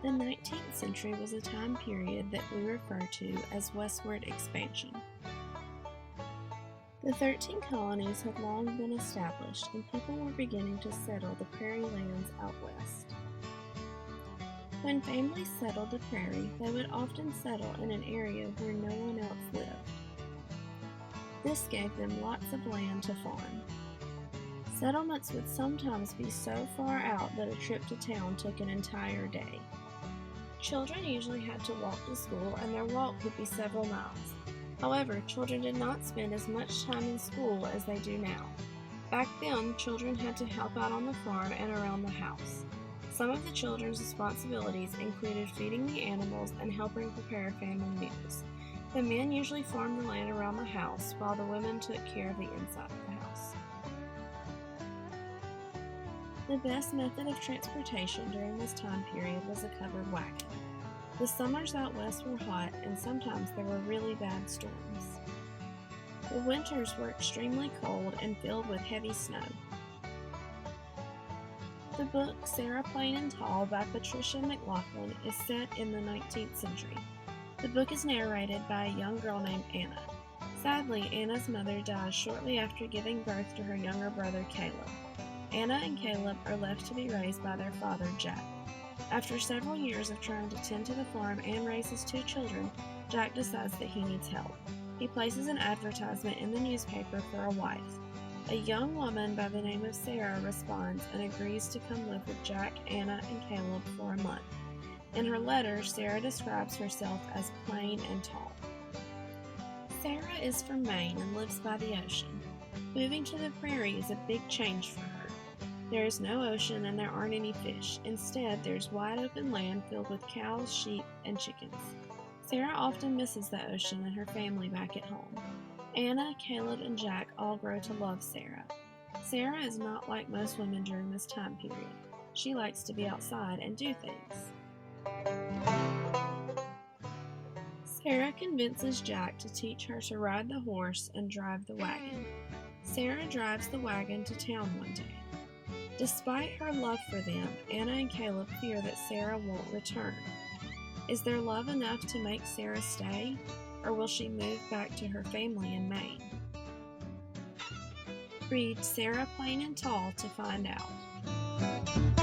The 19th century was a time period that we refer to as westward expansion. The 13 colonies had long been established, and people were beginning to settle the prairie lands out west. When families settled the prairie, they would often settle in an area where no one else lived. This gave them lots of land to farm. Settlements would sometimes be so far out that a trip to town took an entire day. Children usually had to walk to school, and their walk could be several miles. However, children did not spend as much time in school as they do now. Back then, children had to help out on the farm and around the house. Some of the children's responsibilities included feeding the animals and helping prepare family meals. The men usually farmed the land around the house, while the women took care of the inside of the house. The best method of transportation during this time period was a covered wagon. The summers out west were hot, and sometimes there were really bad storms. The winters were extremely cold and filled with heavy snow. The book Sarah Plain and Tall by Patricia McLaughlin is set in the 19th century. The book is narrated by a young girl named Anna. Sadly, Anna's mother dies shortly after giving birth to her younger brother Caleb. Anna and Caleb are left to be raised by their father Jack. After several years of trying to tend to the farm and raise his two children, Jack decides that he needs help. He places an advertisement in the newspaper for a wife. A young woman by the name of Sarah responds and agrees to come live with Jack, Anna, and Caleb for a month. In her letter, Sarah describes herself as plain and tall. Sarah is from Maine and lives by the ocean. Moving to the prairie is a big change for her. There is no ocean and there aren't any fish. Instead, there's wide open land filled with cows, sheep, and chickens. Sarah often misses the ocean and her family back at home. Anna, Caleb, and Jack all grow to love Sarah. Sarah is not like most women during this time period. She likes to be outside and do things. Sarah convinces Jack to teach her to ride the horse and drive the wagon. Sarah drives the wagon to town one day. Despite her love for them, Anna and Caleb fear that Sarah won't return. Is their love enough to make Sarah stay, or will she move back to her family in Maine? Read Sarah Plain and Tall to find out.